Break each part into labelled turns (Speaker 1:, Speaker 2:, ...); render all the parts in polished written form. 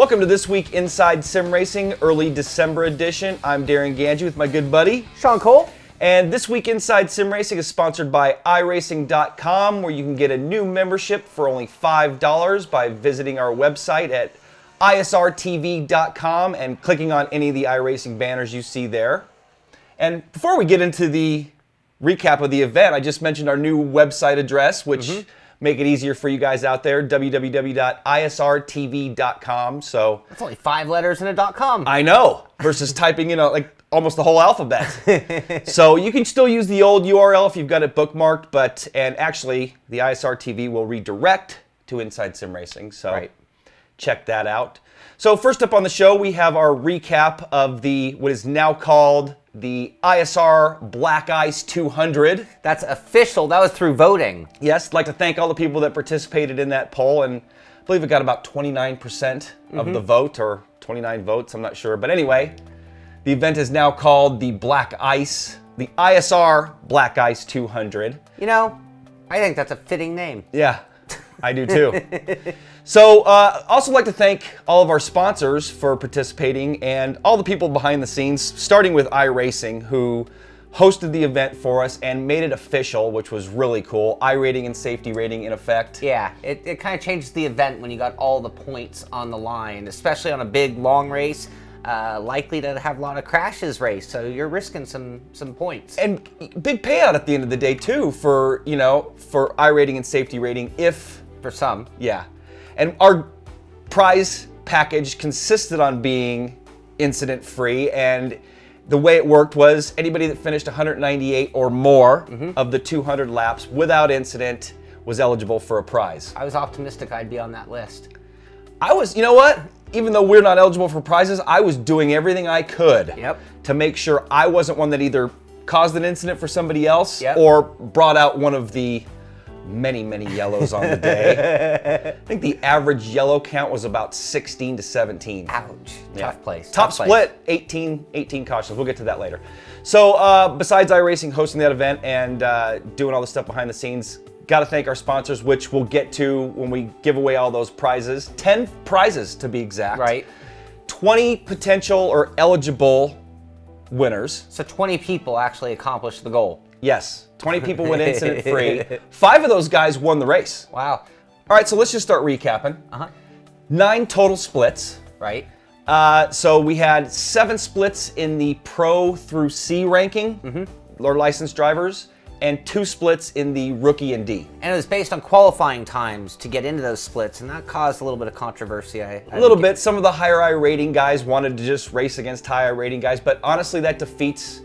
Speaker 1: Welcome to This Week Inside Sim Racing, early December edition. I'm Darren Ganji with my good buddy,
Speaker 2: Sean Cole.
Speaker 1: And This Week Inside Sim Racing is sponsored by iRacing.com, where you can get a new membership for only $5 by visiting our website at isrtv.com and clicking on any of the iRacing banners you see there. And before we get into the recap of the event, I just mentioned our new website address, which make it easier for you guys out there, www.isrtv.com. So
Speaker 2: that's only 5 letters and a .com.
Speaker 1: I know, versus typing in like almost the whole alphabet. So you can still use the old URL if you've got it bookmarked, and actually the ISR TV will redirect to Inside Sim Racing. So check that out. So first up on the show, we have our recap of what is now called the ISR Black Ice 200.
Speaker 2: That's official. That was through voting.
Speaker 1: Yes, I'd like to thank all the people that participated in that poll, and I believe it got about 29% of the vote, or 29 votes, I'm not sure. But anyway, the event is now called the Black Ice, the ISR Black Ice 200.
Speaker 2: You know, I think that's a fitting name.
Speaker 1: Yeah, I do too. So, also like to thank all of our sponsors for participating and all the people behind the scenes, starting with iRacing, who hosted the event for us and made it official, which was really cool. iRating and safety rating in effect.
Speaker 2: Yeah, it kind of changes the event when you got all the points on the line, especially on a big, long race. Likely to have a lot of crashes raced, so you're risking some points.
Speaker 1: And big payout at the end of the day too for, for iRating and safety rating if...
Speaker 2: For some.
Speaker 1: Yeah. And our prize package consisted on being incident free, and the way it worked was anybody that finished 198 or more of the 200 laps without incident was eligible for a prize.
Speaker 2: I was optimistic I'd be on that list.
Speaker 1: I was, you know what? Even though we're not eligible for prizes, I was doing everything I could to make sure I wasn't one that either caused an incident for somebody else or brought out one of the many yellows on the day. I think the average yellow count was about 16 to 17.
Speaker 2: Ouch. Tough place.
Speaker 1: Top split, 18 cautions. We'll get to that later. So besides iRacing hosting that event and doing all the stuff behind the scenes, got to thank our sponsors, which we'll get to when we give away all those prizes. 10 prizes to be exact.
Speaker 2: Right.
Speaker 1: 20 potential or eligible winners.
Speaker 2: So 20 people actually accomplished the goal.
Speaker 1: Yes, 20 people went incident free. 5 of those guys won the race.
Speaker 2: Wow.
Speaker 1: All right, so let's just start recapping. 9 total splits.
Speaker 2: Right.
Speaker 1: So we had 7 splits in the Pro through C ranking, or licensed drivers, and 2 splits in the Rookie and D.
Speaker 2: And it was based on qualifying times to get into those splits, and that caused a little bit of controversy.
Speaker 1: A little bit. Some of the higher I rating guys wanted to just race against high I rating guys, but honestly that defeats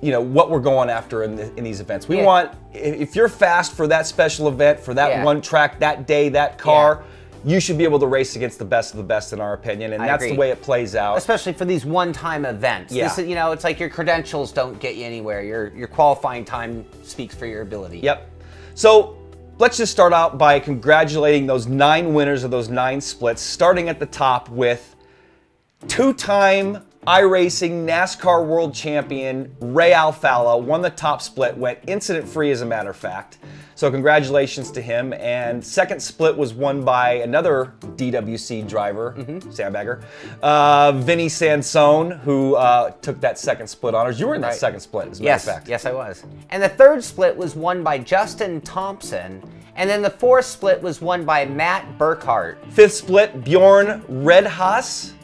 Speaker 1: what we're going after in these events. We want, if you're fast for that special event, for that one track, that day, that car, you should be able to race against the best of the best in our opinion, and that's the way it plays out.
Speaker 2: Especially for these one-time events.
Speaker 1: Yeah.
Speaker 2: This is, it's like your credentials don't get you anywhere. Your qualifying time speaks for your ability.
Speaker 1: Yep. So let's just start out by congratulating those 9 winners of those 9 splits, starting at the top with 2-time iRacing NASCAR World Champion Ray Alfala. Won the top split, went incident-free as a matter of fact. So congratulations to him. And second split was won by another DWC driver, sandbagger, Vinny Sansone, who took that second split honors. You were in that second split, as a matter of fact.
Speaker 2: Yes, I was. And the third split was won by Justin Thompson. And then the fourth split was won by Matt Burkhart.
Speaker 1: Fifth split, Bjorn Redhaas.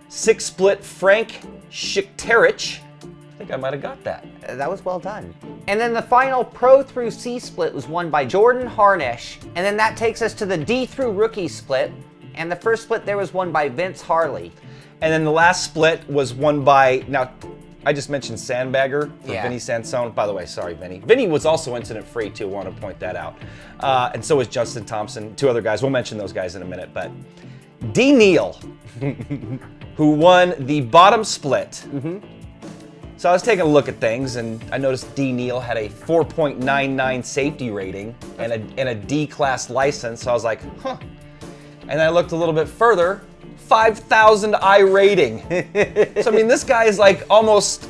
Speaker 1: 6th split, Frank Schikterich. I think I might have got that.
Speaker 2: That was well done. And then the final Pro through C split was won by Jordan Harnish. And then that takes us to the D through Rookie split. And the first split there was won by Vince Harley.
Speaker 1: And then the last split was won by, now I just mentioned Sandbagger for Vinny Sansone. By the way, sorry, Vinny. Vinny was also incident free too, I want to point that out. And so was Justin Thompson, 2 other guys. We'll mention those guys in a minute, but D. Neal, who won the bottom split. So I was taking a look at things, and I noticed D. Neal had a 4.99 safety rating and a D-class license. So I was like, huh. And then I looked a little bit further, 5,000 I rating. So I mean, this guy is like almost,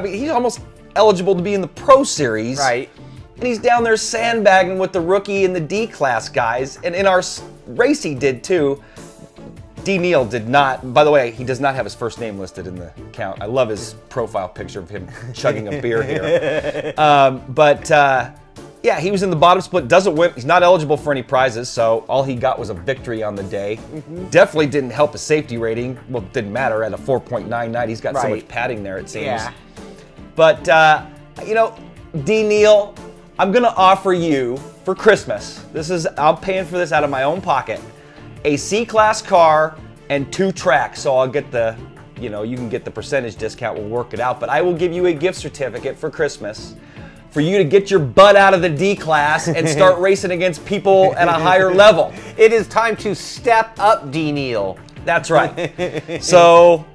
Speaker 1: he's almost eligible to be in the Pro Series.
Speaker 2: Right.
Speaker 1: And he's down there sandbagging with the Rookie and the D-class guys. And in our race he did too. D. Neal did not, by the way, he does not have his first name listed in the count. I love his profile picture of him chugging a beer here. Yeah, he was in the bottom split, doesn't win. He's not eligible for any prizes, so all he got was a victory on the day. Definitely didn't help his safety rating. Well, it didn't matter at a 4.99. He's got so much padding there, it seems.
Speaker 2: Yeah.
Speaker 1: But, you know, D. Neal, I'm going to offer you for Christmas, I'm paying for this out of my own pocket, a C-Class car and 2 tracks. So I'll get the, you know, you can get the percentage discount, we'll work it out. But I will give you a gift certificate for Christmas for you to get your butt out of the D-Class and start racing against people at a higher level.
Speaker 2: It is time to step up, D. Neal.
Speaker 1: That's right. So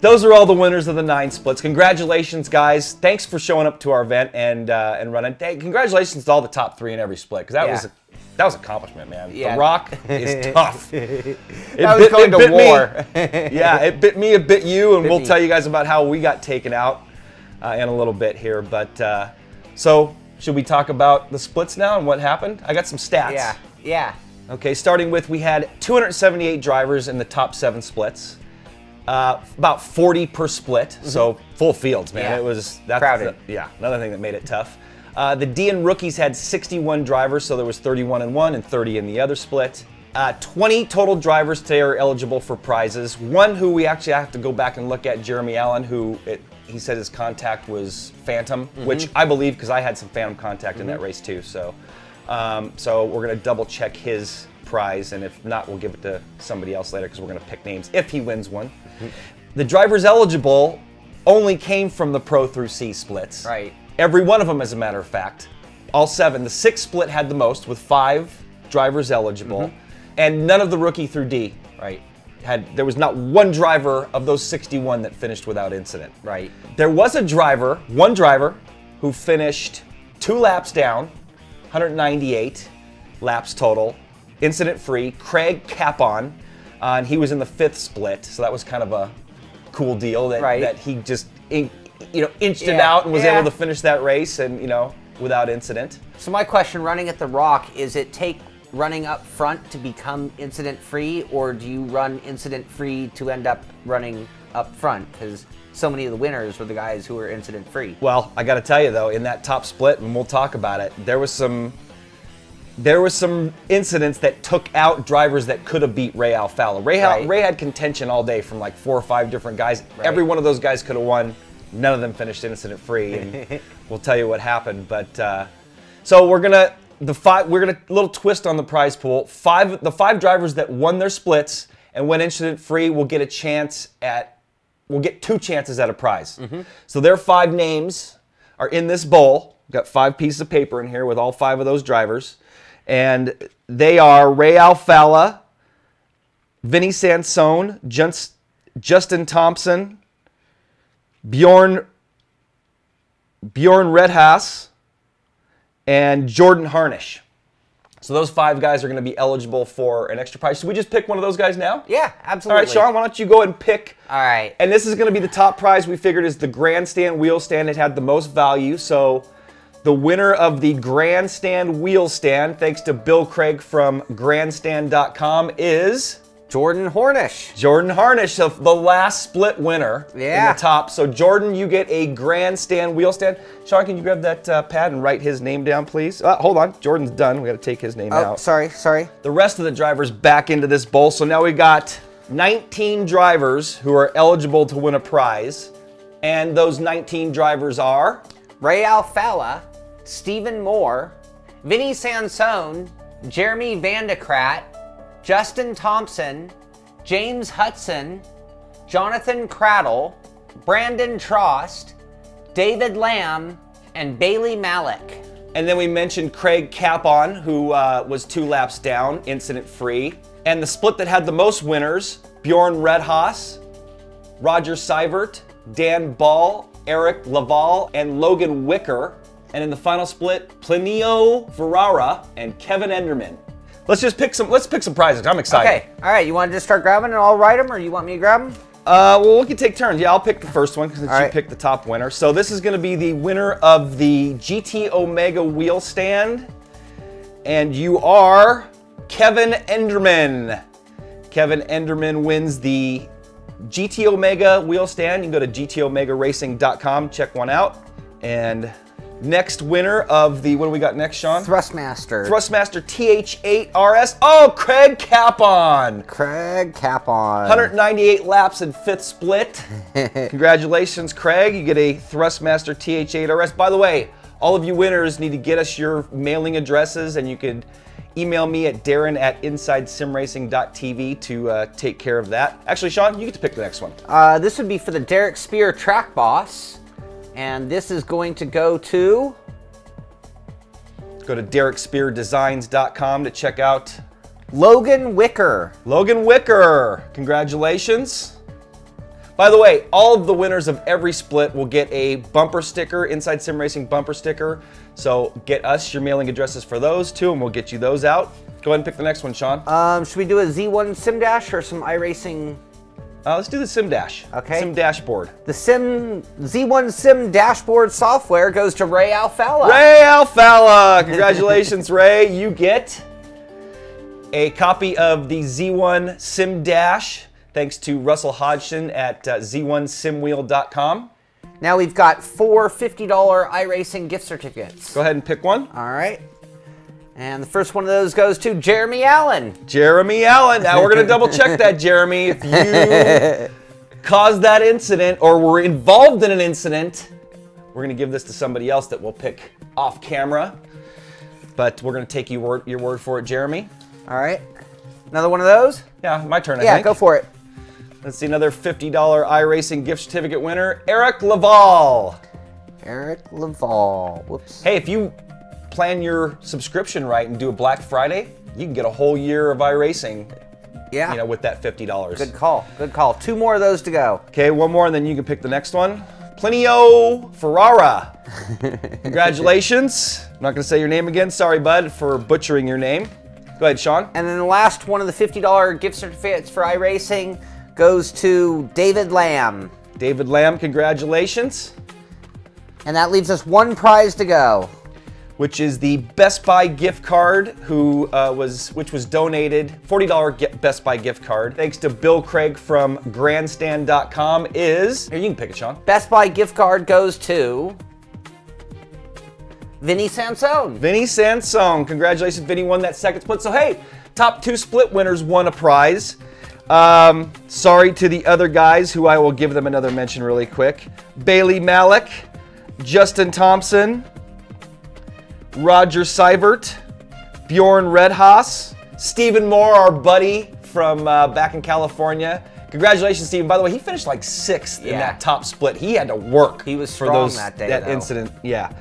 Speaker 1: those are all the winners of the 9 splits. Congratulations, guys. Thanks for showing up to our event and running. Hey, congratulations to all the top 3 in every split, because that was an accomplishment, man.
Speaker 2: Yeah.
Speaker 1: The Rock is tough.
Speaker 2: It was going to war.
Speaker 1: Yeah, it bit me, it bit you, and we'll tell you guys about how we got taken out in a little bit here. But so should we talk about the splits now and what happened? I got some stats.
Speaker 2: Yeah.
Speaker 1: Okay, starting with, we had 278 drivers in the top 7 splits. About 40 per split, so full fields, man.
Speaker 2: Yeah.
Speaker 1: It was
Speaker 2: crowded.
Speaker 1: Another thing that made it tough. The D and rookies had 61 drivers, so there was 31 in one and 30 in the other split. 20 total drivers today are eligible for prizes. One who we actually have to go back and look at, Jeremy Allen, who he said his contact was Phantom, which I believe, because I had some Phantom contact in that race too. So, so we're gonna double check his prize, and if not, we'll give it to somebody else later, because we're gonna pick names if he wins one. The drivers eligible only came from the Pro through C splits.
Speaker 2: Right.
Speaker 1: Every one of them, as a matter of fact. All 7. The 6 split had the most, with 5 drivers eligible, and none of the rookie through D.
Speaker 2: Right.
Speaker 1: There was not one driver of those 61 that finished without incident.
Speaker 2: Right.
Speaker 1: There was one driver, who finished 2 laps down, 198 laps total, incident-free, Craig Capon, and he was in the 5th split, so that was kind of a cool deal that he just inched it out and was able to finish that race and without incident.
Speaker 2: So my question, running at the Rock, is it take running up front to become incident-free, or do you run incident-free to end up running up front? Because so many of the winners were the guys who were incident-free.
Speaker 1: Well, I got to tell you though, in that top split, and we'll talk about it, there was some incidents that took out drivers that could have beat Ray Alfala. Ray had contention all day from like 4 or 5 different guys. Every one of those guys could have won. None of them finished incident-free, and we'll tell you what happened. But so we're gonna little twist on the prize pool. The 5 drivers that won their splits and went incident-free will get a chance we'll get 2 chances at a prize. So their 5 names are in this bowl. We've got 5 pieces of paper in here with all 5 of those drivers. And they are Ray Alfala, Vinny Sansone, Justin Thompson, Bjorn Redhaas, and Jordan Harnish. So those 5 guys are going to be eligible for an extra prize. Should we just pick one of those guys now?
Speaker 2: Yeah, absolutely.
Speaker 1: All right, Sean, why don't you go ahead and pick.
Speaker 2: All right.
Speaker 1: And this is going to be the top prize we figured is the grandstand wheel stand. It had the most value, so the winner of the grandstand wheel stand, thanks to Bill Craig from grandstand.com, is
Speaker 2: Jordan Harnish.
Speaker 1: Jordan Harnish, the last split winner in the top. So Jordan, you get a grandstand wheel stand. Sean, can you grab that pad and write his name down, please? Hold on, Jordan's done. We got to take his name out.
Speaker 2: Sorry.
Speaker 1: The rest of the drivers back into this bowl. So now we got 19 drivers who are eligible to win a prize. And those 19 drivers are
Speaker 2: Ray Alfala, Stephen Moore, Vinny Sansone, Jeremy Vandekrat, Justin Thompson, James Hudson, Jonathan Cradle, Brandon Trost, David Lamb, and Bailey Malik.
Speaker 1: And then we mentioned Craig Capon, who was 2 laps down, incident-free. And the split that had the most winners, Bjorn Redhaas, Roger Seivert, Dan Ball, Eric Laval, and Logan Wicker. And in the final split, Plinio Ferrara and Kevin Enderman. Let's pick some prizes. I'm excited.
Speaker 2: Okay, all right, you want to just start grabbing and I'll write them, or you want me to grab them?
Speaker 1: Well, we can take turns. Yeah, I'll pick the first one since you picked the top winner. So this is going to be the winner of the GT Omega wheel stand. And you are Kevin Enderman. Kevin Enderman wins the GT Omega wheel stand. You can go to gtomegaracing.com, check one out. And next winner of the, what do we got next, Sean?
Speaker 2: Thrustmaster.
Speaker 1: Thrustmaster TH8 RS. Oh, Craig Capon.
Speaker 2: Craig Capon.
Speaker 1: 198 laps in 5th split. Congratulations, Craig. You get a Thrustmaster TH8 RS. By the way, all of you winners need to get us your mailing addresses, and you could email me at darren@insidesimracing.tv to take care of that. Actually, Sean, you get to pick the next one.
Speaker 2: This would be for the Derek Spear Track Boss. And this is going to go to...
Speaker 1: Go to DerekSpearDesigns.com to check out...
Speaker 2: Logan Wicker.
Speaker 1: Logan Wicker. Congratulations. By the way, all of the winners of every split will get a bumper sticker, Inside Sim Racing bumper sticker. So get us your mailing addresses for those too, and we'll get you those out. Go ahead and pick the next one, Sean.
Speaker 2: Should we do a Z1 Sim Dash or some iRacing?
Speaker 1: Let's do the Sim Dash.
Speaker 2: Okay.
Speaker 1: Sim Dashboard.
Speaker 2: The Z1 Sim Dashboard software goes to Ray Alfala.
Speaker 1: Ray Alfala! Congratulations, Ray. You get a copy of the Z1 Sim Dash, thanks to Russell Hodgson at z1simwheel.com.
Speaker 2: Now we've got 4 $50 iRacing gift certificates.
Speaker 1: Go ahead and pick one.
Speaker 2: All right. And the first one of those goes to Jeremy Allen.
Speaker 1: Jeremy Allen. Now we're going to double check that, Jeremy. If you caused that incident or were involved in an incident, we're going to give this to somebody else that we'll pick off camera. But we're going to take your word for it, Jeremy.
Speaker 2: All right. Another one of those?
Speaker 1: Yeah, my turn, I
Speaker 2: think.
Speaker 1: think.
Speaker 2: Yeah, go for it.
Speaker 1: Let's see, another $50 iRacing gift certificate winner, Eric Laval.
Speaker 2: Eric Laval. Whoops.
Speaker 1: Hey, if you plan your subscription right and do a Black Friday, you can get a whole year of iRacing.
Speaker 2: Yeah.
Speaker 1: You know, with that $50.
Speaker 2: Good call. Good call. 2 more of those to go.
Speaker 1: Okay, one more, and then you can pick the next one. Plinio Ferrara. Congratulations. I'm not going to say your name again. Sorry, bud, for butchering your name. Go ahead, Sean.
Speaker 2: And then the last one of the $50 gift certificates for iRacing goes to David Lamb.
Speaker 1: David Lamb, congratulations.
Speaker 2: And that leaves us 1 prize to go,
Speaker 1: which is the Best Buy gift card, which was donated, $40 Best Buy gift card. Thanks to Bill Craig from grandstand.com is, here, you can pick it, Sean.
Speaker 2: Best Buy gift card goes to Vinny Sansone.
Speaker 1: Vinny Sansone. Congratulations, Vinny won that second split. So hey, top 2 split winners won a prize. Sorry to the other guys who I will give them another mention really quick. Bailey Malik, Justin Thompson, Roger Seibert, Bjorn Redhaas, Stephen Moore, our buddy from back in California. Congratulations, Stephen. By the way, he finished like 6th in that top split. He had to work.
Speaker 2: He was strong that day,
Speaker 1: that incident. Yeah.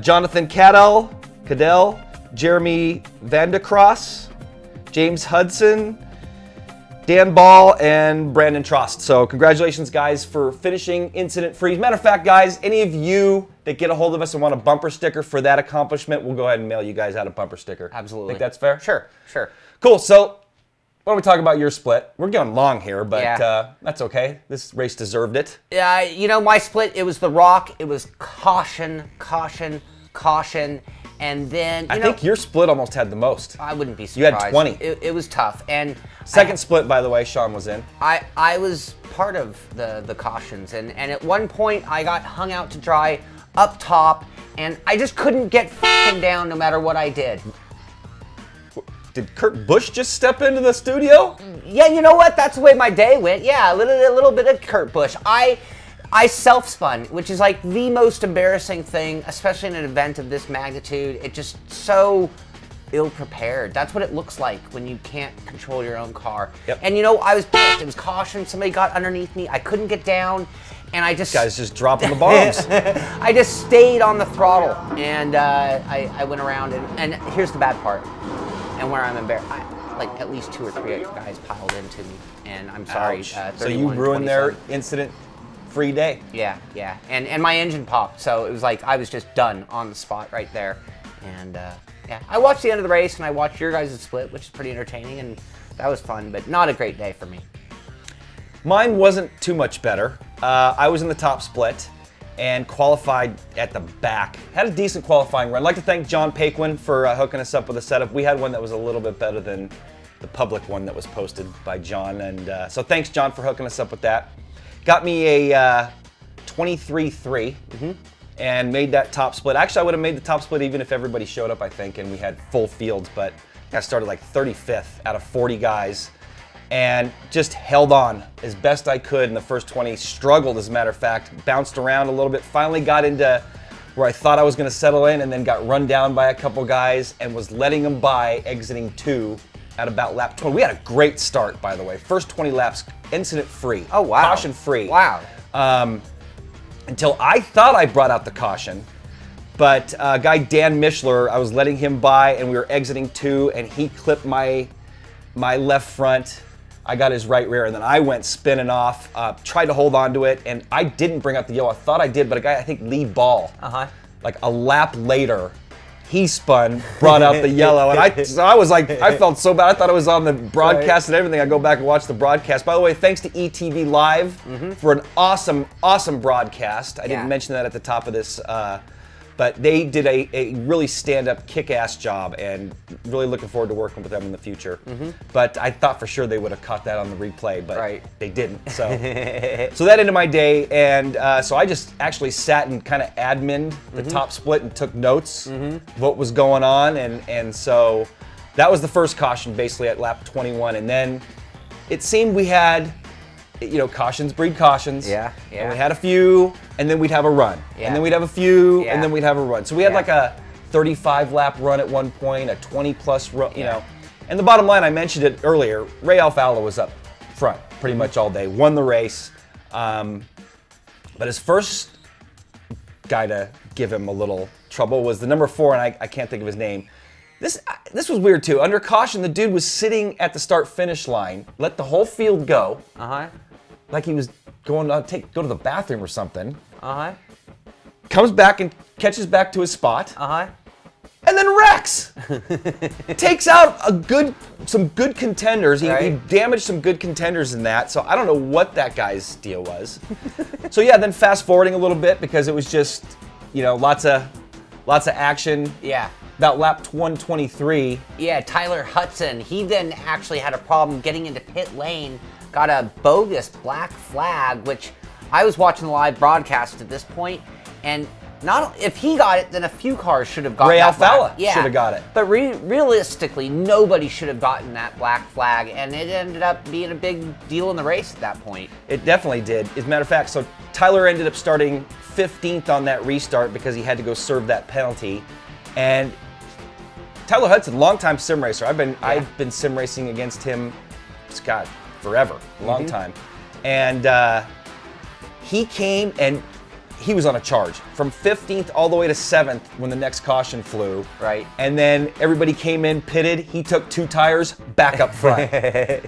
Speaker 1: Jonathan Cadell, Jeremy Vandecross, James Hudson, Dan Ball, and Brandon Trost. So congratulations, guys, for finishing incident-free. As a matter of fact, guys, any of you that get a hold of us and want a bumper sticker for that accomplishment, we'll go ahead and mail you guys out a bumper sticker.
Speaker 2: Absolutely.
Speaker 1: Think that's fair?
Speaker 2: Sure, sure.
Speaker 1: Cool, so why don't we talk about your split? We're going long here, but
Speaker 2: yeah.
Speaker 1: That's okay. This race deserved it.
Speaker 2: Yeah, you know, my split, it was the rock. It was caution, caution, caution. And then,
Speaker 1: I think your split almost had the most.
Speaker 2: I wouldn't be surprised.
Speaker 1: You had 20.
Speaker 2: It was tough. And
Speaker 1: second split, by the way, Sean was in.
Speaker 2: I was part of the cautions. And at one point, I got hung out to dry up top. And I just couldn't get f***ing down no matter what I did.
Speaker 1: Did Kurt Busch just step into the studio?
Speaker 2: Yeah, you know what? That's the way my day went. Yeah, a little bit of Kurt Busch. I self-spun, which is like the most embarrassing thing, especially in an event of this magnitude. It just so ill-prepared. That's what it looks like when you can't control your own car. Yep. And you know, I was pissed. It was caution. Somebody got underneath me. I couldn't get down, and I just...
Speaker 1: This guy's just dropping the bombs.
Speaker 2: I just stayed on the throttle, and I went around, and here's the bad part, and where I'm embarrassed. Like at least 2 or 3 guys piled into me, and I'm sorry.
Speaker 1: So you ruined their incident-free day.
Speaker 2: Yeah, yeah, and my engine popped, so it was like I was just done on the spot right there. And yeah, I watched the end of the race, and I watched your guys' split, which is pretty entertaining, and that was fun, but not a great day for me.
Speaker 1: Mine wasn't too much better. I was in the top split and qualified at the back. Had a decent qualifying run. I'd like to thank John Paquin for hooking us up with a setup. We had one that was a little bit better than the public one that was posted by John. And so thanks, John, for hooking us up with that. Got me a 23-3 and made that top split. Actually, I would have made the top split even if everybody showed up, I think, and we had full fields. But I started like 35th out of 40 guys and just held on as best I could in the first 20. Struggled, as a matter of fact. Bounced around a little bit. Finally got into where I thought I was going to settle in, and then got run down by a couple guys and was letting them by, exiting 2 at about lap 20. We had a great start, by the way. First 20 laps, incident free.
Speaker 2: Oh, wow.
Speaker 1: Caution free.
Speaker 2: Wow.
Speaker 1: Until I thought I brought out the caution, but guy Dan Mishler, I was letting him by, and we were exiting 2, and he clipped my left front. I got his right rear, and then I went spinning off, tried to hold on to it, and I didn't bring out the yellow. I thought I did, but a guy, I think Lee Ball, like a lap later, he spun, brought out the yellow, and I was like, I felt so bad. I thought I was on the broadcast and everything. I go back and watch the broadcast. By the way, thanks to ETV Live for an awesome, awesome broadcast. I didn't mention that at the top of this, but they did a really stand-up, kick-ass job, and really looking forward to working with them in the future. But I thought for sure they would have caught that on the replay, but they didn't. So, so that ended my day, and so I just actually sat and kind of adminned the top split and took notes of what was going on, and so that was the first caution basically at lap 21, and then it seemed we had, you know, cautions breed cautions. And we had a few, and then we'd have a run. And then we'd have a few, and then we'd have a run. So we had like a 35 lap run at one point, a 20 plus run, you know. And the bottom line, I mentioned it earlier, Ray Alfala was up front pretty much all day, won the race. But his first guy to give him a little trouble was the number 4, and I can't think of his name. This was weird too. Under caution, the dude was sitting at the start-finish line, let the whole field go. Like he was going to go to the bathroom or something. Comes back and catches back to his spot. And then wrecks. Takes out some good contenders. He damaged some good contenders in that. So I don't know what that guy's deal was. So yeah, then fast forwarding a little bit because it was just, you know, lots of action. About lap 123.
Speaker 2: Tyler Hudson, he then actually had a problem getting into pit lane, got a bogus black flag, which I was watching the live broadcast at this point, and not if he got it, then a few cars should have gotten
Speaker 1: Ray
Speaker 2: that
Speaker 1: Alfala
Speaker 2: should
Speaker 1: have got it.
Speaker 2: But realistically, nobody should have gotten that black flag, and it ended up being a big deal in the race at that point.
Speaker 1: It definitely did. As a matter of fact, so Tyler ended up starting 15th on that restart because he had to go serve that penalty. And Tyler Hudson, longtime sim racer. I've been sim racing against him, Scott, forever, a long time. And he came and he was on a charge from 15th all the way to 7th when the next caution flew. And then everybody came in, pitted. He took 2 tires back up front.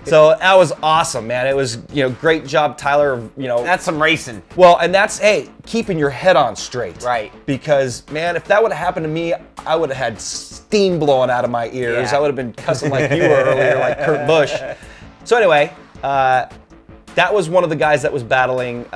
Speaker 1: So that was awesome, man. It was, you know, great job, Tyler. You know,
Speaker 2: that's some racing.
Speaker 1: Well, and that's, hey, keeping your head on straight. Because, man, if that would have happened to me, I would have had steam blowing out of my ears. I would have been cussing like you were earlier, like Kurt Busch. So anyway, that was one of the guys that was battling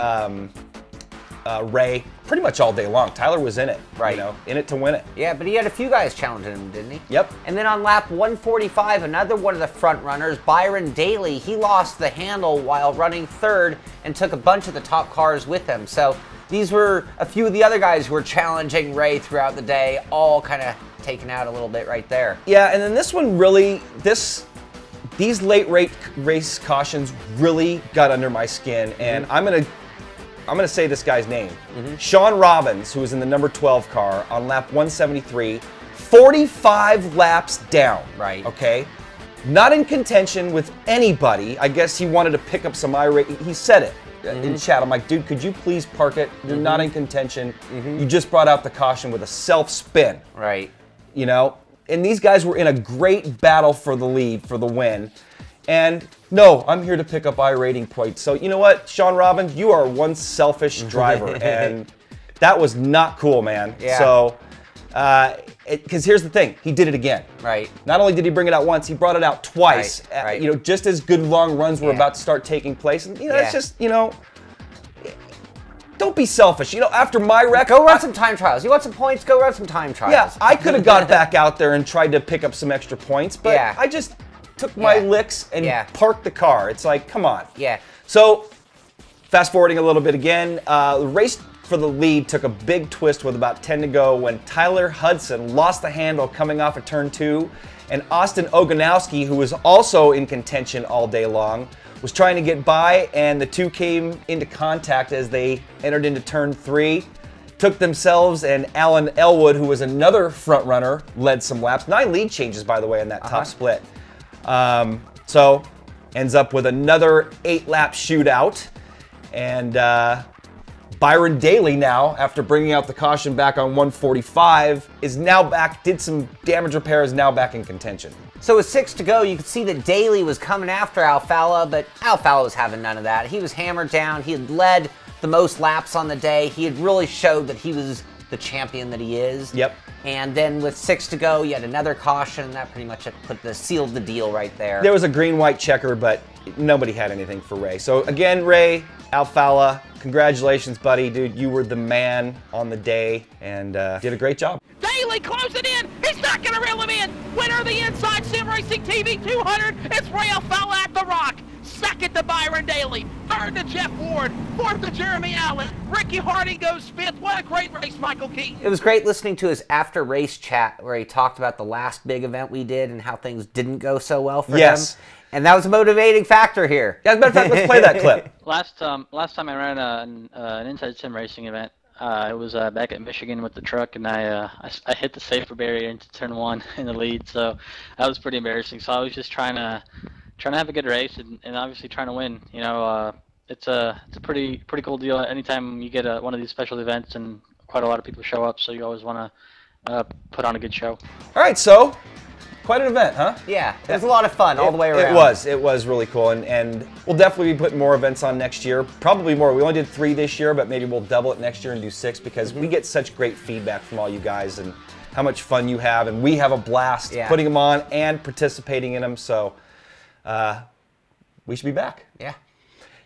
Speaker 1: Ray pretty much all day long. Tyler was in it, you know, in it to win it.
Speaker 2: But he had a few guys challenging him, didn't he?
Speaker 1: Yep.
Speaker 2: And then on lap 145, another one of the front runners, Byron Daly, he lost the handle while running 3rd and took a bunch of the top cars with him. So these were a few of the other guys who were challenging Ray throughout the day, all kind of taken out a little bit right there.
Speaker 1: And then this one really, these late race cautions really got under my skin, and I'm gonna say this guy's name. Sean Robbins, who was in the number 12 car on lap 173, 45 laps down. Okay? Not in contention with anybody. I guess he wanted to pick up some irate. He said it in chat. I'm like, dude, could you please park it? You're not in contention. You just brought out the caution with a self-spin. You know? And these guys were in a great battle for the lead, for the win. And no, I'm here to pick up iRating points. So you know what, Sean Robbins, you are one selfish driver, and that was not cool, man. So, because here's the thing, he did it again. Not only did he bring it out once, he brought it out twice. You know, just as good long runs were about to start taking place, and you know, it's just, you know, don't be selfish. You know, after my wreck,
Speaker 2: go run some time trials. You want some points? Go run some time trials.
Speaker 1: I could have got back out there and tried to pick up some extra points, but took my licks and parked the car. It's like, come on.
Speaker 2: Yeah.
Speaker 1: So, fast forwarding a little bit again, the race for the lead took a big twist with about 10 to go when Tyler Hudson lost the handle coming off of turn 2, and Austin Oganowski, who was also in contention all day long, was trying to get by, and the two came into contact as they entered into turn 3. Took themselves, and Alan Elwood, who was another front runner, led some laps. 9 lead changes, by the way, in that top split. So, ends up with another 8-lap shootout. And Byron Daly now, after bringing out the caution back on 145, is now back, did some damage repair, is now back in contention.
Speaker 2: So with 6 to go, you could see that Daly was coming after Alfala, but Alfala was having none of that. He was hammered down. He had led the most laps on the day. He had really showed that he was the champion that he is.
Speaker 1: Yep.
Speaker 2: And then with 6 to go, you had another caution, and that pretty much sealed the deal right there.
Speaker 1: There was a green-white checker, but nobody had anything for Ray. So again, Ray, Alfala, congratulations, buddy. Dude, you were the man on the day and did a great job.
Speaker 3: Daly closing in. He's not going to reel him in. Winner of the Inside Sim Racing TV 200. It's Ray Alfala at the Rock. Second to Byron Daly. Third to Jeff Ward. Fourth to Jeremy Allen. Ricky Harding goes fifth. What a great race, Michael Keaton.
Speaker 2: It was great listening to his after-race chat where he talked about the last big event we did and how things didn't go so well for him. And that was a motivating factor here.
Speaker 1: Yeah, as a matter of fact, let's play that clip.
Speaker 4: Last time I ran an Inside Sim Racing event, it was back at Michigan with the truck, and I hit the safety barrier into turn 1 in the lead, so that was pretty embarrassing. So I was just trying to have a good race and obviously trying to win. You know, it's a pretty cool deal. Anytime you get one of these special events and quite a lot of people show up, so you always want to put on a good show.
Speaker 1: All right, so quite an event, huh?
Speaker 2: Yeah, it was a lot of fun all the way around.
Speaker 1: It was really cool, and we'll definitely be putting more events on next year. Probably more. We only did 3 this year, but maybe we'll double it next year and do 6 because we get such great feedback from all you guys and how much fun you have, and we have a blast putting them on and participating in them. So we should be back.
Speaker 2: Yeah.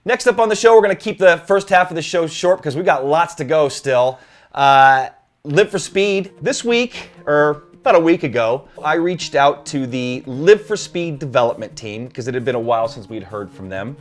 Speaker 1: Next up on the show, we're going to keep the first half of the show short because we've got lots to go still. Live for Speed. This week, or about a week ago, I reached out to the Live for Speed development team because it had been a while since we'd heard from them.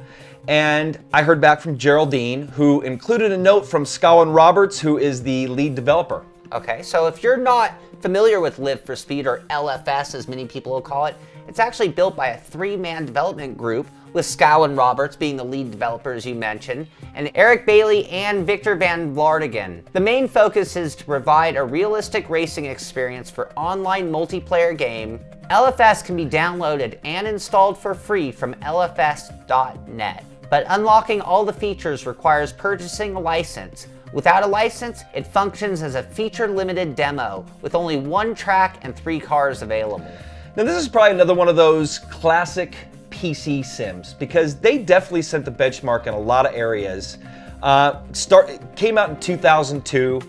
Speaker 1: And I heard back from Geraldine, who included a note from Scowen Roberts, who is the lead developer.
Speaker 2: Okay, so if you're not familiar with Live for Speed, or LFS as many people will call it, it's actually built by a 3-man development group with Scowen Roberts being the lead developer, as you mentioned, and Eric Bailey and Victor Van Vlartigan. The main focus is to provide a realistic racing experience for online multiplayer game. LFS can be downloaded and installed for free from lfs.net, but unlocking all the features requires purchasing a license. Without a license, it functions as a feature-limited demo with only 1 track and 3 cars available.
Speaker 1: Now this is probably another one of those classic PC sims because they definitely set the benchmark in a lot of areas. Came out in 2002.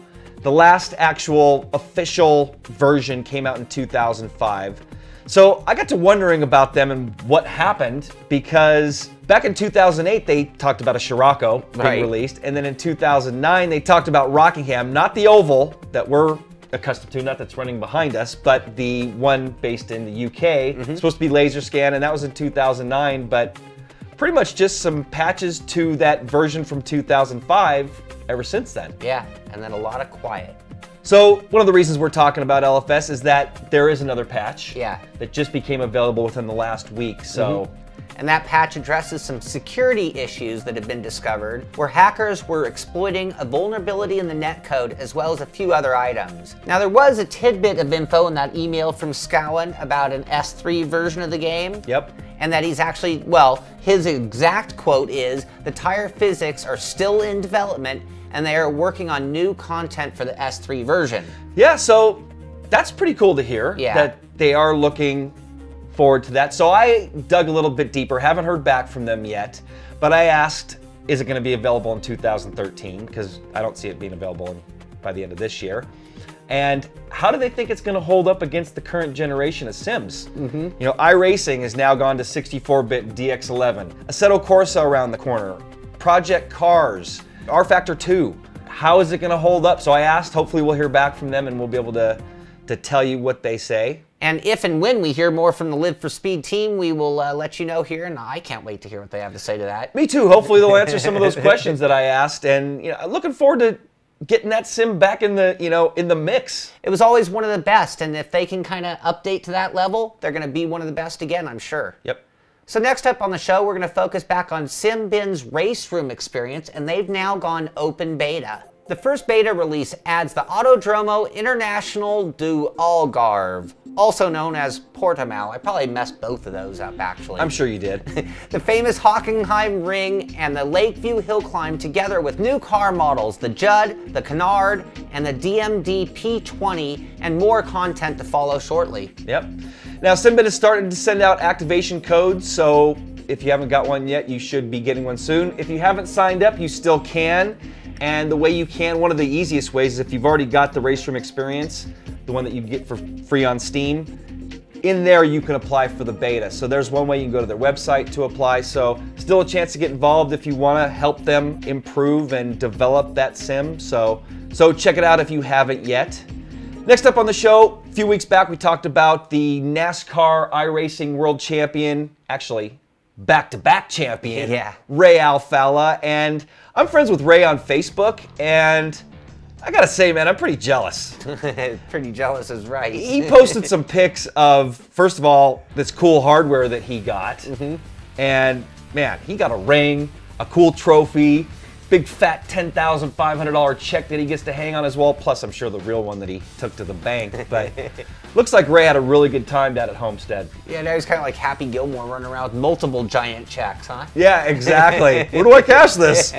Speaker 1: The last actual official version came out in 2005. So I got to wondering about them and what happened because back in 2008 they talked about a Scirocco being released, and then in 2009 they talked about Rockingham, not the oval that we're accustomed to, not that's running behind us, but the one based in the UK. It's supposed to be laser scan, and that was in 2009, but pretty much just some patches to that version from 2005 ever since then.
Speaker 2: Yeah, and then a lot of quiet.
Speaker 1: So one of the reasons we're talking about LFS is that there is another patch that just became available within the last week. So.
Speaker 2: And that patch addresses some security issues that have been discovered, where hackers were exploiting a vulnerability in the netcode as well as a few other items. Now there was a tidbit of info in that email from Scowen about an S3 version of the game.
Speaker 1: Yep.
Speaker 2: And that he's actually, well, his exact quote is, the tire physics are still in development and they are working on new content for the S3 version.
Speaker 1: Yeah, so that's pretty cool to hear that they are looking forward to that. So I dug a little bit deeper, haven't heard back from them yet, but I asked, is it going to be available in 2013? Because I don't see it being available by the end of this year. And how do they think it's going to hold up against the current generation of Sims? You know, iRacing has now gone to 64-bit DX11, Assetto Corsa around the corner, Project Cars, R Factor 2. How is it going to hold up? So I asked, hopefully we'll hear back from them and we'll be able to to tell you what they say.
Speaker 2: And if and when we hear more from the Live for Speed team, we will let you know here, and I can't wait to hear what they have to say to that.
Speaker 1: Me too. Hopefully they'll answer some of those questions that I asked, and looking forward to getting that sim back in the in the mix.
Speaker 2: It was always one of the best, and if they can kind of update to that level, they're going to be one of the best again, I'm sure.
Speaker 1: Yep.
Speaker 2: So next up on the show, we're going to focus back on SimBin's RaceRoom experience, and they've now gone open beta. The first beta release adds the Autodromo International du Algarve, also known as Portimao. I probably messed both of those up, actually.
Speaker 1: I'm sure you did.
Speaker 2: The famous Hockenheim Ring and the Lakeview Hill Climb, together with new car models, the Judd, the Canard, and the DMD P20, and more content to follow shortly.
Speaker 1: Yep. Now, SimBin has started to send out activation codes, so if you haven't got one yet, you should be getting one soon. If you haven't signed up, you still can. And the way you can, one of the easiest ways is if you've already got the RaceRoom experience, the one that you get for free on Steam, in there you can apply for the beta. So there's one way you can go to their website to apply. So still a chance to get involved if you want to help them improve and develop that sim. So check it out if you haven't yet. Next up on the show, a few weeks back we talked about the NASCAR iRacing World Champion, actually back-to-back champion, Ray Alfala. And I'm friends with Ray on Facebook, and I gotta say, man, I'm pretty jealous.
Speaker 2: Pretty jealous is right.
Speaker 1: He posted some pics of, first of all, this cool hardware that he got. And man, he got a ring, a cool trophy, big fat $10,500 check that he gets to hang on his wall, plus I'm sure the real one that he took to the bank. But looks like Ray had a really good time down at Homestead.
Speaker 2: Yeah, now he's kind of like Happy Gilmore running around with multiple giant checks, huh?
Speaker 1: Yeah, exactly. Where do I cash this?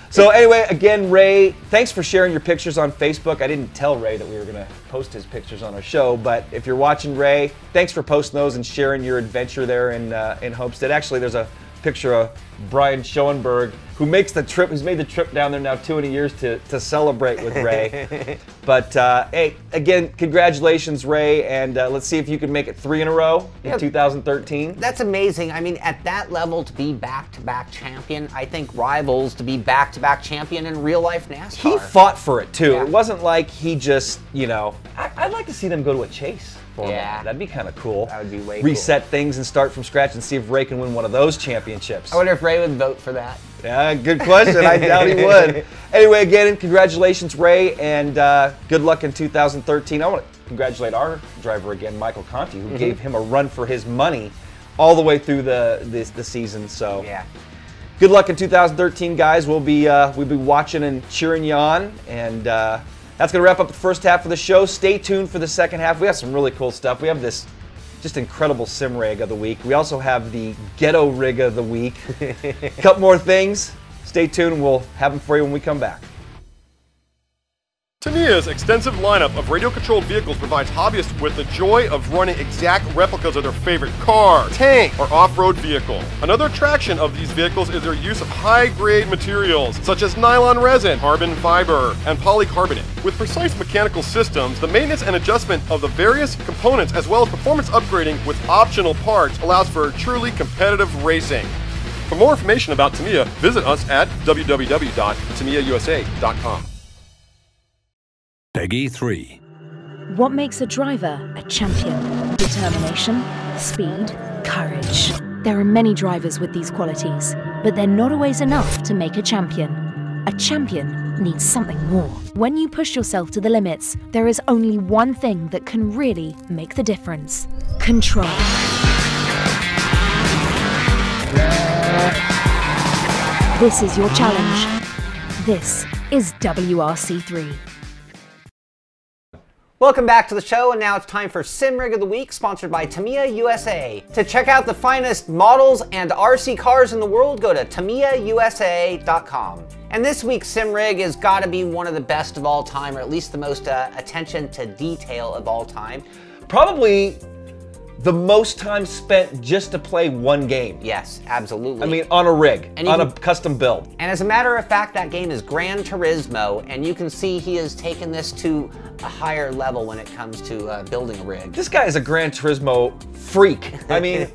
Speaker 1: So anyway, again, Ray, thanks for sharing your pictures on Facebook. I didn't tell Ray that we were going to post his pictures on our show, but if you're watching, Ray, thanks for posting those and sharing your adventure there in Homestead. Actually, there's a picture of Brian Schoenberg, who makes the trip, who's made the trip down there now 2 years to celebrate with Ray. But hey, again, congratulations, Ray, and let's see if you can make it 3 in a row in 2013.
Speaker 2: That's amazing. I mean, at that level, to be back-to-back champion, I think rivals to be back-to-back champion in real-life NASCAR.
Speaker 1: He fought for it, too. Yeah. It wasn't like he just, I'd like to see them go to a chase. Yeah, that'd be kind of cool.
Speaker 2: That would be way
Speaker 1: Reset things and start from scratch and see if Ray can win one of those championships.
Speaker 2: I wonder if Ray would vote for that.
Speaker 1: Yeah, good question. I doubt he would. Anyway, again, congratulations, Ray, and good luck in 2013. I want to congratulate our driver again, Michael Conti, who gave him a run for his money all the way through the season. So
Speaker 2: yeah,
Speaker 1: good luck in 2013, guys. We'll be watching and cheering you on, and that's going to wrap up the first half of the show. Stay tuned for the second half. We have some really cool stuff. We have this just incredible sim rig of the week. We also have the ghetto rig of the week. A couple more things. Stay tuned. We'll have them for you when we come back.
Speaker 5: Tamiya's extensive lineup of radio-controlled vehicles provides hobbyists with the joy of running exact replicas of their favorite car, tank, or off-road vehicle. Another attraction of these vehicles is their use of high-grade materials, such as nylon resin, carbon fiber, and polycarbonate. With precise mechanical systems, the maintenance and adjustment of the various components, as well as performance upgrading with optional parts, allows for truly competitive racing. For more information about Tamiya, visit us at www.tamiyausa.com.
Speaker 6: Peggy 3.
Speaker 7: What makes a driver a champion? Determination, speed, courage. There are many drivers with these qualities, but they're not always enough to make a champion. A champion needs something more. When you push yourself to the limits, there is only one thing that can really make the difference: control. This is your challenge. This is WRC3.
Speaker 2: Welcome back to the show, and now it's time for Sim Rig of the Week, sponsored by Tamiya USA. To check out the finest models and RC cars in the world, go to TamiyaUSA.com. And this week's Sim Rig has got to be one of the best of all time, or at least the most attention to detail of all time.
Speaker 1: Probably the most time spent just to play one game.
Speaker 2: Yes, absolutely.
Speaker 1: I mean, on a rig, on a custom build.
Speaker 2: And as a matter of fact, that game is Gran Turismo, and you can see he has taken this to a higher level when it comes to building a rig.
Speaker 1: This guy is a Gran Turismo freak. I mean,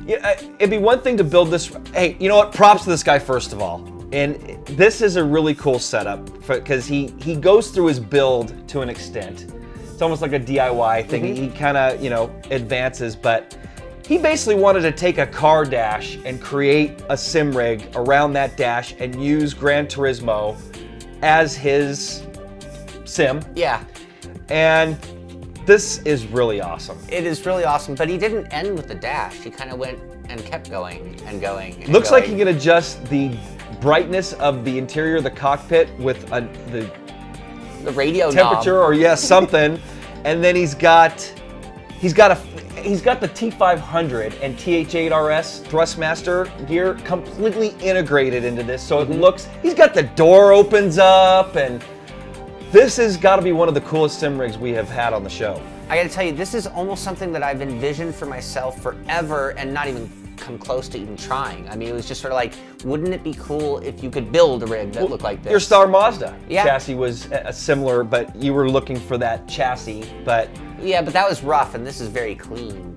Speaker 1: it'd be one thing to build this. Hey, you know what? Props to this guy, first of all. And this is a really cool setup because he goes through his build to an extent. It's almost like a DIY thing. He kind of, you know, advances, but he basically wanted to take a car dash and create a sim rig around that dash and use Gran Turismo as his sim.
Speaker 2: Yeah.
Speaker 1: And this is really awesome.
Speaker 2: It is really awesome, but he didn't end with the dash. He kind of went and kept going and going. And
Speaker 1: Looks
Speaker 2: going.
Speaker 1: like he can adjust the brightness of the interior of the cockpit with the
Speaker 2: radio
Speaker 1: temperature
Speaker 2: knob.
Speaker 1: or yes, something. And then he's got the T500 and TH8RS Thrustmaster gear completely integrated into this. So it looks, he's got the door opens up, and this has got to be one of the coolest sim rigs we have had on the show.
Speaker 2: I gotta tell you, this is almost something that I've envisioned for myself forever and not even come close to even trying. I mean, it was just sort of like, wouldn't it be cool if you could build a rig that looked like this?
Speaker 1: Your Star Mazda chassis was similar, but you were looking for that chassis. But
Speaker 2: yeah, but that was rough, and this is very clean.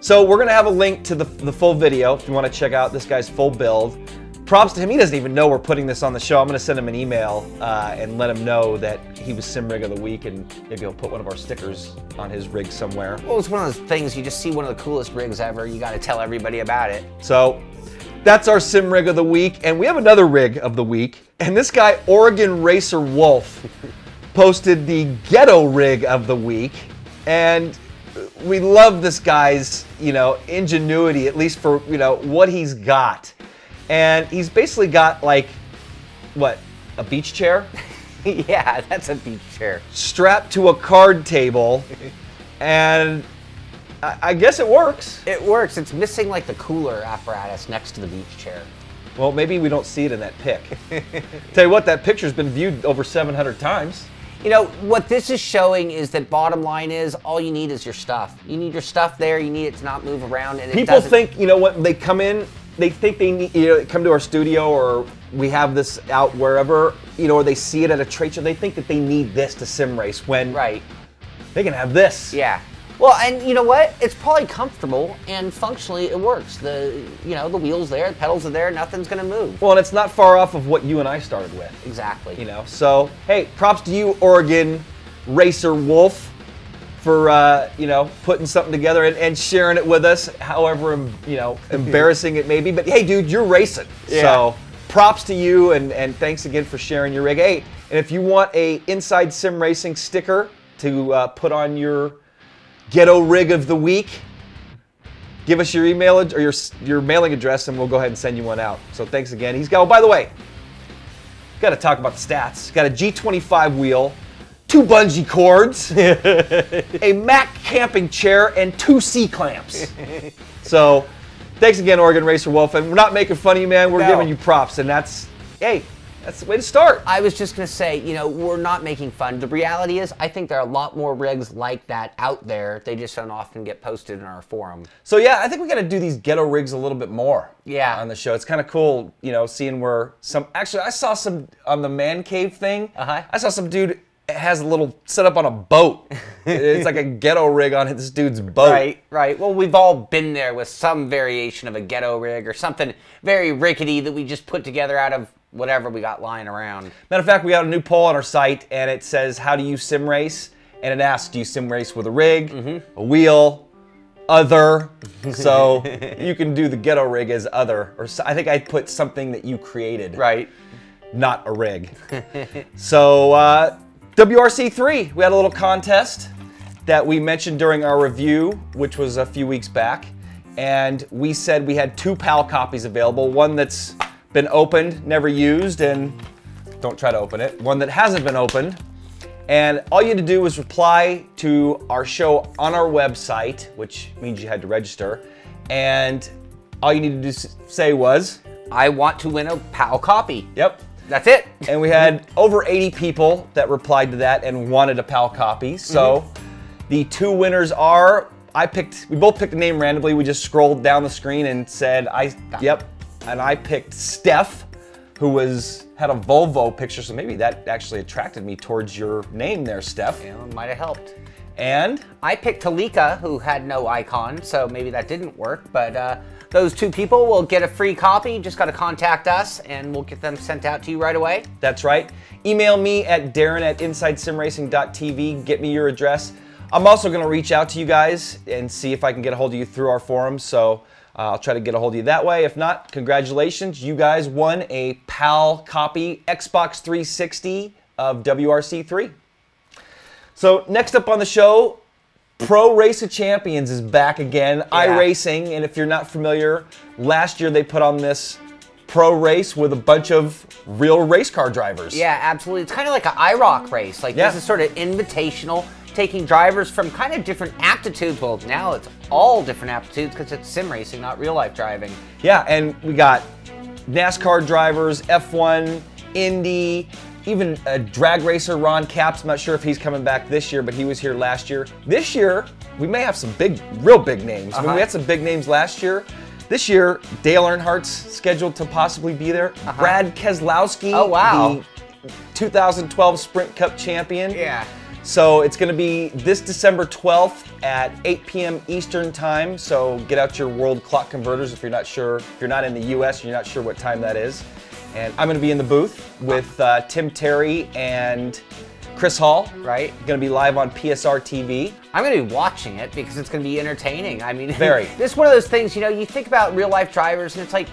Speaker 1: So we're gonna have a link to the full video if you want to check out this guy's full build. Props to him. He doesn't even know we're putting this on the show. I'm gonna send him an email and let him know that he was Sim Rig of the Week, and maybe he'll put one of our stickers on his rig somewhere.
Speaker 2: Well, it's one of those things, you just see one of the coolest rigs ever, you gotta tell everybody about it.
Speaker 1: So that's our Sim Rig of the Week, and we have another rig of the week, and this guy, Oregon Racer Wolf, posted the Ghetto Rig of the Week, and we love this guy's, you know, ingenuity, at least for, you know, what he's got. And he's basically got, like, what, a beach chair?
Speaker 2: Yeah, that's a beach chair.
Speaker 1: Strapped to a card table, and I guess it works.
Speaker 2: It works. It's missing, like, the cooler apparatus next to the beach chair.
Speaker 1: Well, maybe we don't see it in that pic. Tell you what, that picture's been viewed over 700 times.
Speaker 2: You know, what this is showing is that bottom line is, all you need is your stuff. You need your stuff there, you need it to not move around, and
Speaker 1: People think, you know what, they come in, they think they need, you know, come to our studio, or we have this out wherever, you know, or they see it at a trade show, they think that they need this to sim race, when they can have this.
Speaker 2: Yeah. Well, and you know what? It's probably comfortable, and functionally it works. The wheels there, the pedals are there, nothing's gonna move.
Speaker 1: Well, and it's not far off of what you and I started with.
Speaker 2: Exactly.
Speaker 1: You know, so hey, props to you, Oregon Racer Wolf, for you know, putting something together and sharing it with us, however, you know, embarrassing it may be. But hey, dude, you're racing. Yeah. So props to you, and thanks again for sharing your rig. Hey, and if you want a Inside Sim Racing sticker to put on your Ghetto Rig of the Week, give us your email or your mailing address, and we'll go ahead and send you one out. So thanks again. He's got, oh, by the way, got to talk about the stats. Got a G25 wheel, 2 bungee cords, a Mac camping chair, and 2 C-clamps. So thanks again, Oregon Racer Wolf. And we're not making fun of you, man. We're giving you props, and that's, hey, that's the way to start.
Speaker 2: I was just going to say, you know, we're not making fun. The reality is, I think there are a lot more rigs like that out there. They just don't often get posted in our forum.
Speaker 1: So yeah, I think we got to do these ghetto rigs a little bit more.
Speaker 2: Yeah.
Speaker 1: On the show. It's kind of cool, you know, seeing where some, actually I saw some on the man cave thing. I saw some dude has a little setup on a boat. It's like a ghetto rig on this dude's boat.
Speaker 2: Right, right. Well, we've all been there with some variation of a ghetto rig or something very rickety that we just put together out of whatever we got lying around.
Speaker 1: Matter of fact, we got a new poll on our site, and it says, how do you sim race? And it asks, do you sim race with a rig, a wheel, other? So you can do the ghetto rig as other, or I think I put something that you created.
Speaker 2: Right.
Speaker 1: Not a rig. So WRC3, we had a little contest that we mentioned during our review, which was a few weeks back, and we said we had 2 PAL copies available, one that's been opened, never used, and don't try to open it. One that hasn't been opened. And all you had to do was reply to our show on our website, which means you had to register. And all you needed to say was,
Speaker 2: I want to win a PAL copy.
Speaker 1: Yep.
Speaker 2: That's it.
Speaker 1: And we had over 80 people that replied to that and wanted a PAL copy. So the 2 winners are, we both picked a name randomly. We just scrolled down the screen and said, yep. And I picked Steph, who had a Volvo picture, so maybe that actually attracted me towards your name there, Steph.
Speaker 2: Yeah, it might have helped.
Speaker 1: And?
Speaker 2: I picked Talika, who had no icon, so maybe that didn't work, but those 2 people will get a free copy. Just got to contact us, and we'll get them sent out to you right away.
Speaker 1: That's right. Email me at Darren@InsideSimRacing.tv. Get me your address. I'm also going to reach out to you guys and see if I can get a hold of you through our forums. So I'll try to get a hold of you that way. If not, congratulations. You guys won a PAL copy Xbox 360 of WRC3. So next up on the show, Pro Race of Champions is back again. iRacing, and if you're not familiar, last year they put on this pro race with a bunch of real race car drivers.
Speaker 2: Yeah, absolutely. It's kind of like an IROC race. Like this is sort of invitational, taking drivers from kind of different aptitudes. Well, now it's all different aptitudes because it's sim racing, not real life driving.
Speaker 1: Yeah, and we got NASCAR drivers, F1, Indy, even a drag racer, Ron Capps. I'm not sure if he's coming back this year, but he was here last year. This year, we may have some real big names. I mean, we had some big names last year. This year, Dale Earnhardt's scheduled to possibly be there. Brad Keselowski, the 2012 Sprint Cup champion.
Speaker 2: Yeah.
Speaker 1: So it's going to be this December 12th at 8 p.m. Eastern time. So get out your world clock converters if you're not sure. If you're not in the U.S., you're not sure what time that is. And I'm going to be in the booth with Tim Terry and Chris Hall.
Speaker 2: Right.
Speaker 1: Going to be live on PSR TV.
Speaker 2: I'm going to be watching it because it's going to be entertaining. I mean,
Speaker 1: very.
Speaker 2: This is one of those things, you know, you think about real life drivers and it's like,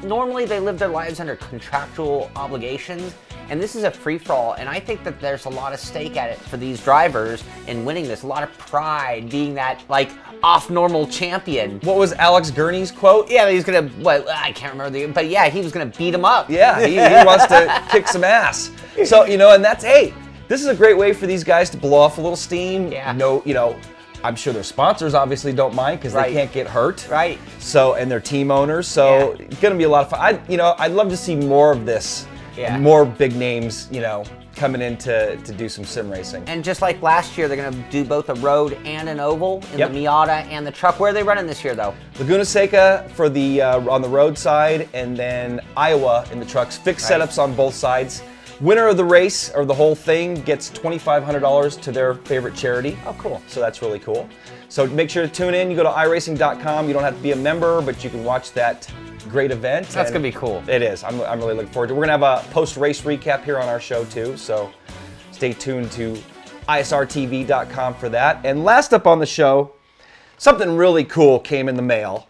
Speaker 2: normally they live their lives under contractual obligations. And this is a free-for-all, and I think that there's a lot of stake at it for these drivers in winning this. A lot of pride being that, like, off-normal champion.
Speaker 1: What was Alex Gurney's quote?
Speaker 2: Yeah, he's gonna, I can't remember but yeah, he was gonna beat him up.
Speaker 1: Yeah, he wants to kick some ass. So, you know, and that's, hey, this is a great way for these guys to blow off a little steam.
Speaker 2: Yeah.
Speaker 1: No, you know, I'm sure their sponsors obviously don't mind because they can't get hurt.
Speaker 2: Right.
Speaker 1: So, and their team owners. So, it's gonna be a lot of fun. I'd love to see more of this.
Speaker 2: Yeah.
Speaker 1: More big names, you know, coming in to do some sim racing.
Speaker 2: And just like last year, they're going to do both a road and an oval in the Miata and the truck. Where are they running this year, though?
Speaker 1: Laguna Seca for the on the road side, and then Iowa in the trucks. Fixed setups on both sides. Winner of the race or the whole thing gets $2,500 to their favorite charity.
Speaker 2: Oh, cool.
Speaker 1: So that's really cool. So make sure to tune in. You go to iRacing.com. You don't have to be a member, but you can watch that great event.
Speaker 2: That's going to be cool.
Speaker 1: It is. I'm really looking forward to it. We're going to have a post-race recap here on our show, too. So stay tuned to isrtv.com for that. And last up on the show, something really cool came in the mail.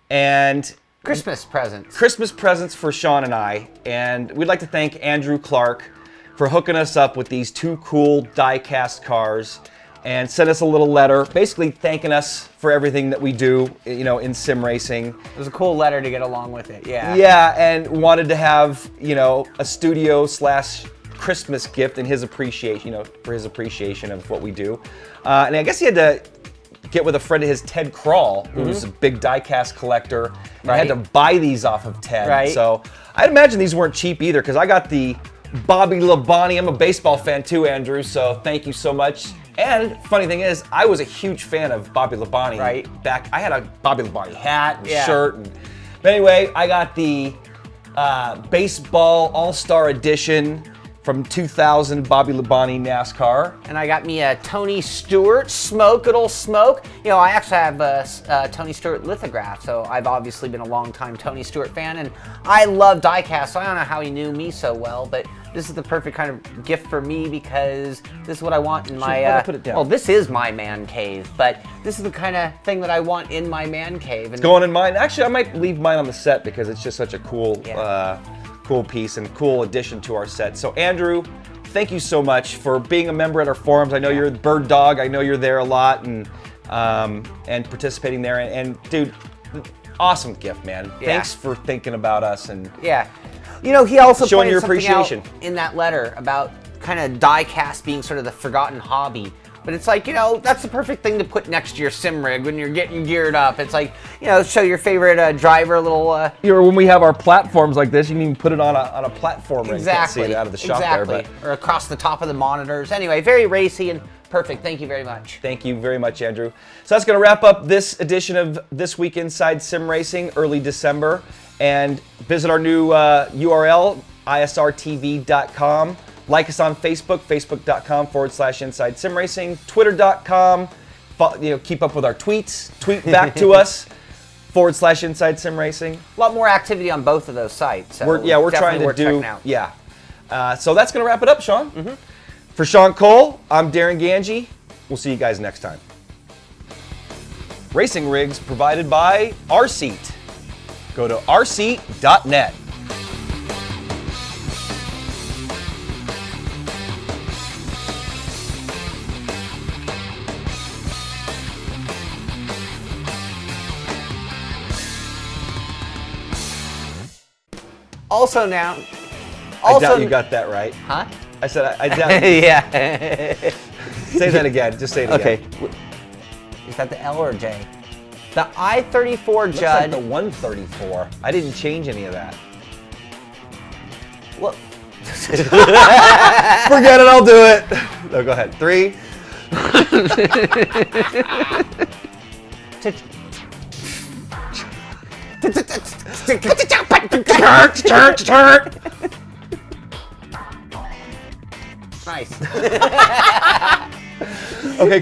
Speaker 1: And
Speaker 2: Christmas presents.
Speaker 1: Christmas presents for Sean and I. And we'd like to thank Andrew Clark for hooking us up with these two cool die-cast cars and sent us a little letter basically thanking us for everything that we do, you know, in sim racing.
Speaker 2: It was a cool letter to get along with it, yeah.
Speaker 1: Yeah, and wanted to have, you know, a studio/Christmas gift in his appreciation, you know, for his appreciation of what we do. And I guess he had to get with a friend of his, Ted Kral, who's a big die-cast collector, and I had to buy these off of Ted.
Speaker 2: Right.
Speaker 1: So I'd imagine these weren't cheap either, because I got the Bobby Labonte. I'm a baseball fan too, Andrew, so thank you so much. And funny thing is, I was a huge fan of Bobby Labonte.
Speaker 2: Right.
Speaker 1: Back, I had a Bobby Labonte hat and shirt. But anyway, I got the Baseball All-Star Edition from 2000 Bobby Labonte NASCAR.
Speaker 2: And I got me a Tony Stewart Smoke, good old Smoke. You know, I actually have a Tony Stewart lithograph, so I've obviously been a long-time Tony Stewart fan, and I love diecast, so I don't know how he knew me so well, but this is the perfect kind of gift for me because this is what I want in my,
Speaker 1: put it down.
Speaker 2: well, this is my man cave, but this is the kind of thing that I want in my man cave. And
Speaker 1: it's going in mine. Actually, I might leave mine on the set because it's just such a cool, cool piece and cool addition to our set. So Andrew, thank you so much for being a member at our forums. I know you're the bird dog. I know you're there a lot and participating there. And dude, awesome gift, man.
Speaker 2: Yeah.
Speaker 1: Thanks for thinking about us and
Speaker 2: you know, he also
Speaker 1: showing
Speaker 2: pointed
Speaker 1: your
Speaker 2: something
Speaker 1: appreciation
Speaker 2: out in that letter about kind of die-cast being sort of the forgotten hobby. But it's like, you know, that's the perfect thing to put next to your sim rig when you're getting geared up. It's like, you know, show your favorite driver a little...
Speaker 1: You know, when we have our platforms like this, you can even put it on a platform rig.
Speaker 2: Exactly.
Speaker 1: You can't see it out of the shop there. But
Speaker 2: or across the top of the monitors. Anyway, very racy and perfect. Thank you very much.
Speaker 1: Thank you very much, Andrew. So that's going to wrap up this edition of This Week Inside Sim Racing, early December. And visit our new URL, isrtv.com. Like us on Facebook, facebook.com/Inside Sim Racing, twitter.com. You know, keep up with our tweets. Tweet back to us, /Inside Sim Racing.
Speaker 2: A lot more activity on both of those sites. So
Speaker 1: we're trying to do.
Speaker 2: Out.
Speaker 1: Yeah. So that's going to wrap it up, Sean. For Sean Cole, I'm Darren Ganji. We'll see you guys next time. Racing rigs provided by RSeat. Go to rseat.net.
Speaker 2: Also now,
Speaker 1: I doubt you got that right.
Speaker 2: huh?
Speaker 1: I said I doubt.
Speaker 2: Yeah.
Speaker 1: Say that again. Just say it again.
Speaker 2: Okay. Is that the L or J? The I-34
Speaker 1: Looks
Speaker 2: Judd.
Speaker 1: like the 134. I didn't change any of that.
Speaker 2: Well,
Speaker 1: Forget it. I'll do it. No, go ahead. 3.
Speaker 2: Nice.
Speaker 1: Okay.